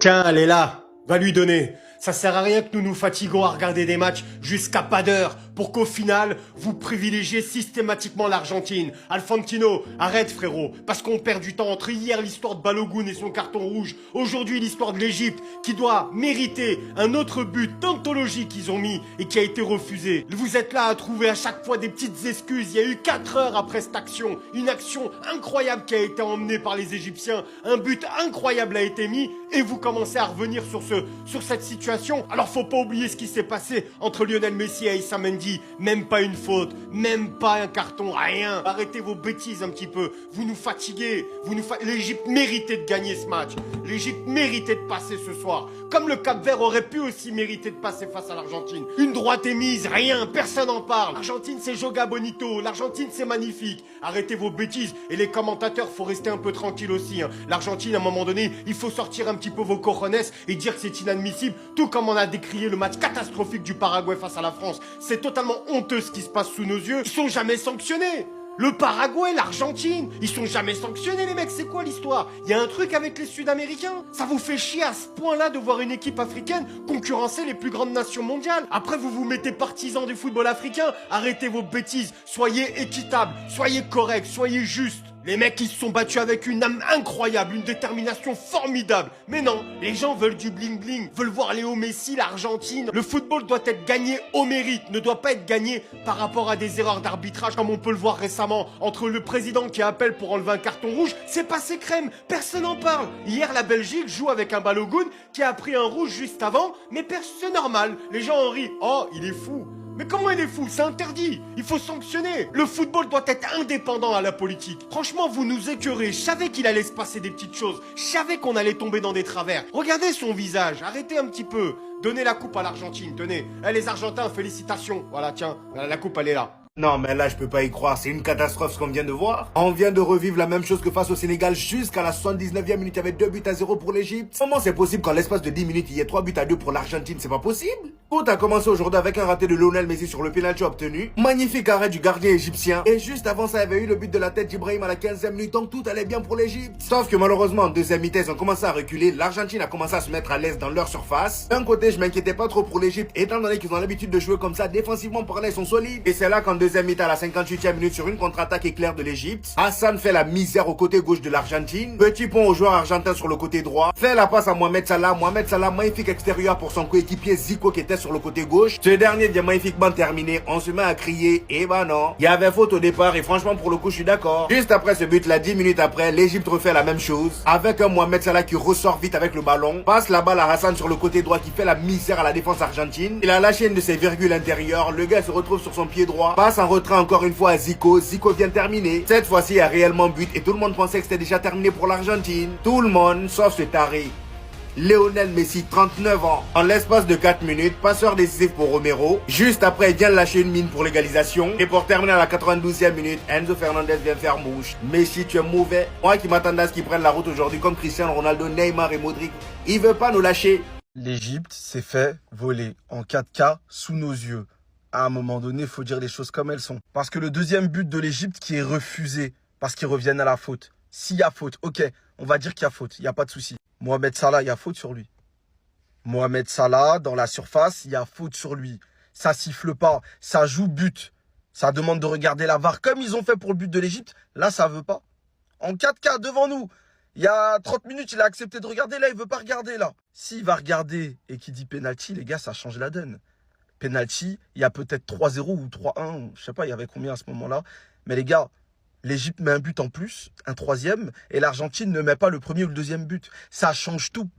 Tiens, elle est là. Va lui donner. Ça sert à rien que nous nous fatiguons à regarder des matchs jusqu'à pas d'heure pour qu'au final, vous privilégiez systématiquement l'Argentine. Alfantino, arrête frérot, parce qu'on perd du temps entre hier l'histoire de Balogun et son carton rouge, aujourd'hui l'histoire de l'Égypte qui doit mériter un autre but d'anthologie qu'ils ont mis et qui a été refusé. Vous êtes là à trouver à chaque fois des petites excuses. Il y a eu 4 heures après cette action, une action incroyable qui a été emmenée par les Égyptiens, un but incroyable a été mis et vous commencez à revenir sur cette situation. Alors faut pas oublier ce qui s'est passé entre Lionel Messi et Issa Mendy. Même pas une faute, même pas un carton, rien. Arrêtez vos bêtises un petit peu. Vous nous fatiguez. L'Égypte méritait de gagner ce match. L'Égypte méritait de passer ce soir. Comme le Cap-Vert aurait pu aussi mériter de passer face à l'Argentine. Une droite émise, rien, personne n'en parle. L'Argentine c'est Joga Bonito, l'Argentine c'est magnifique. Arrêtez vos bêtises. Et les commentateurs, faut rester un peu tranquille aussi. L'Argentine, à un moment donné, il faut sortir un petit peu vos cojones et dire que c'est inadmissible. Tout comme on a décrié le match catastrophique du Paraguay face à la France. C'est totalement honteux ce qui se passe sous nos yeux. Ils sont jamais sanctionnés. Le Paraguay, l'Argentine, ils sont jamais sanctionnés les mecs, c'est quoi l'histoire? Il y a un truc avec les Sud-Américains? Ça vous fait chier à ce point-là de voir une équipe africaine concurrencer les plus grandes nations mondiales? Après vous vous mettez partisans du football africain, arrêtez vos bêtises, soyez équitables, soyez corrects, soyez justes. Les mecs ils se sont battus avec une âme incroyable, une détermination formidable. Mais non, les gens veulent du bling bling, veulent voir Léo Messi, l'Argentine. Le football doit être gagné au mérite, ne doit pas être gagné par rapport à des erreurs d'arbitrage comme on peut le voir récemment entre le président qui appelle pour enlever un carton rouge. C'est passé crème, personne n'en parle. Hier la Belgique joue avec un Balogun qui a pris un rouge juste avant, mais c'est normal. Les gens en rient, oh il est fou. Mais comment il est fou? C'est interdit. Il faut sanctionner. Le football doit être indépendant à la politique. Franchement, vous nous écœurez. Je savais qu'il allait se passer des petites choses. Je savais qu'on allait tomber dans des travers. Regardez son visage. Arrêtez un petit peu. Donnez la coupe à l'Argentine. Tenez. Les Argentins, félicitations. Voilà, tiens. La coupe, elle est là. Non mais là je peux pas y croire, c'est une catastrophe ce qu'on vient de voir. On vient de revivre la même chose que face au Sénégal jusqu'à la 79e minute avec 2 buts à 0 pour l'Égypte. Comment c'est possible qu'en l'espace de 10 minutes il y ait 3 buts à 2 pour l'Argentine? C'est pas possible. Tout a commencé aujourd'hui avec un raté de Lionel Messi sur le penalty obtenu. Magnifique arrêt du gardien égyptien. Et juste avant ça il y avait eu le but de la tête d'Ibrahim à la 15e minute, donc tout allait bien pour l'Égypte. Sauf que malheureusement en deuxième mi-temps ils ont commencé à reculer, l'Argentine a commencé à se mettre à l'aise dans leur surface. D'un côté je m'inquiétais pas trop pour l'Égypte étant donné qu'ils ont l'habitude de jouer comme ça, défensivement parlant ils sont solides. Et c'est là qu'en deuxième mi-temps à la 58e minute sur une contre-attaque éclair de l'Égypte, Hassan fait la misère au côté gauche de l'Argentine. Petit pont au joueur argentin sur le côté droit. Fait la passe à Mohamed Salah. Mohamed Salah, magnifique extérieur pour son coéquipier Zico qui était sur le côté gauche. Ce dernier vient magnifiquement terminer. On se met à crier. Et bah non. Il y avait faute au départ et franchement pour le coup je suis d'accord. Juste après ce but là, 10 minutes après, l'Égypte refait la même chose. Avec un Mohamed Salah qui ressort vite avec le ballon. Passe la balle à Hassan sur le côté droit qui fait la misère à la défense argentine. Il a lâché une de ses virgules intérieures. Le gars se retrouve sur son pied droit. Passe en retrait encore une fois à Zico. Zico vient terminer. Cette fois-ci, il y a réellement but et tout le monde pensait que c'était déjà terminé pour l'Argentine. Tout le monde, sauf ce taré. Lionel Messi, 39 ans. En l'espace de 4 minutes, passeur décisif pour Romero. Juste après, il vient lâcher une mine pour l'égalisation. Et pour terminer à la 92e minute, Enzo Fernandez vient faire mouche. Messi, tu es mauvais. Moi qui m'attendais à ce qu'ils prennent la route aujourd'hui comme Cristiano Ronaldo, Neymar et Modric. Il veut pas nous lâcher. L'Égypte s'est fait voler en 4K sous nos yeux. À un moment donné, il faut dire les choses comme elles sont. Parce que le deuxième but de l'Égypte qui est refusé, parce qu'ils reviennent à la faute. S'il y a faute, ok, on va dire qu'il y a faute, il n'y a pas de souci. Mohamed Salah, il y a faute sur lui. Mohamed Salah, dans la surface, il y a faute sur lui. Ça siffle pas, ça joue but. Ça demande de regarder la VAR comme ils ont fait pour le but de l'Égypte. Là, ça veut pas. En 4K, devant nous. Il y a 30 minutes, il a accepté de regarder. Là, il veut pas regarder, là. S'il va regarder et qu'il dit penalty, les gars, ça change la donne. Penalty, il y a peut-être 3-0 ou 3-1, je sais pas, il y avait combien à ce moment-là. Mais les gars, l'Égypte met un but en plus, un troisième, et l'Argentine ne met pas le premier ou le deuxième but. Ça change tout.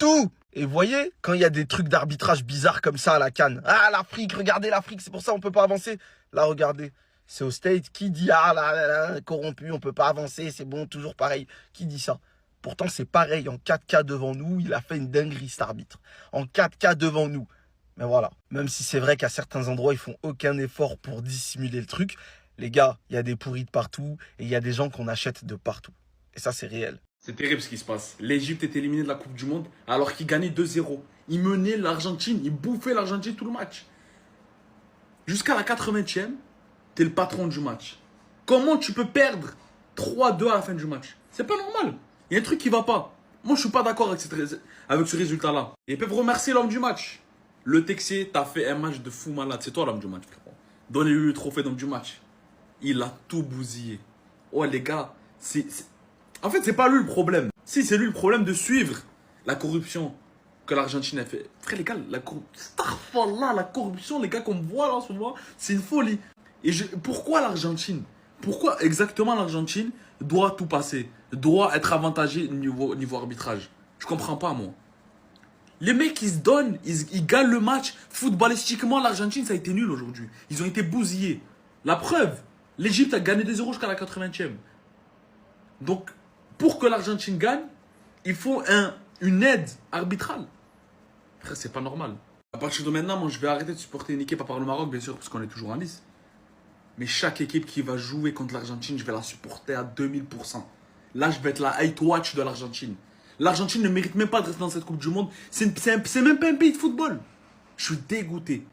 Tout. Et vous voyez, quand il y a des trucs d'arbitrage bizarres comme ça à la CAN, ah l'Afrique, regardez l'Afrique, c'est pour ça on peut pas avancer. Là, regardez, c'est au State qui dit ah là, corrompu, on peut pas avancer, c'est bon, toujours pareil. Qui dit ça? Pourtant c'est pareil, en 4K devant nous, il a fait une dinguerie cet arbitre. En 4K devant nous. Mais voilà, même si c'est vrai qu'à certains endroits, ils font aucun effort pour dissimuler le truc, les gars, il y a des pourris de partout et il y a des gens qu'on achète de partout. Et ça, c'est réel. C'est terrible ce qui se passe. L'Égypte est éliminée de la Coupe du Monde alors qu'ils gagnaient 2-0. Ils menaient l'Argentine, ils bouffaient l'Argentine tout le match. Jusqu'à la 80e, t'es le patron du match. Comment tu peux perdre 3-2 à la fin du match? C'est pas normal. Il y a un truc qui va pas. Moi, je suis pas d'accord avec, avec ce résultat-là. Et ils peuvent remercier l'homme du match. Le Texier, t'as fait un match de fou malade. C'est toi l'homme du match, frérot. Donnez-lui le trophée d'homme du match. Il a tout bousillé. Oh, les gars, en fait, c'est pas lui le problème. Si, c'est lui le problème de suivre la corruption que l'Argentine a fait. Frère, les gars, la corruption, les gars, qu'on voit là en ce moment, c'est une folie. Et pourquoi l'Argentine? Pourquoi exactement l'Argentine doit tout passer? Doit être avantagée niveau arbitrage? Je comprends pas, moi. Les mecs, ils se donnent, ils gagnent le match. Footballistiquement, l'Argentine, ça a été nul aujourd'hui. Ils ont été bousillés. La preuve, l'Égypte a gagné 2-0 jusqu'à la 80e. Donc, pour que l'Argentine gagne, il faut une aide arbitrale. Frère, c'est pas normal. À partir de maintenant, moi, je vais arrêter de supporter une équipe à part le Maroc, bien sûr, parce qu'on est toujours en lice. Mais chaque équipe qui va jouer contre l'Argentine, je vais la supporter à 2000%. Là, je vais être la hate watch de l'Argentine. L'Argentine ne mérite même pas de rester dans cette Coupe du Monde. C'est même pas un pays de football. Je suis dégoûté.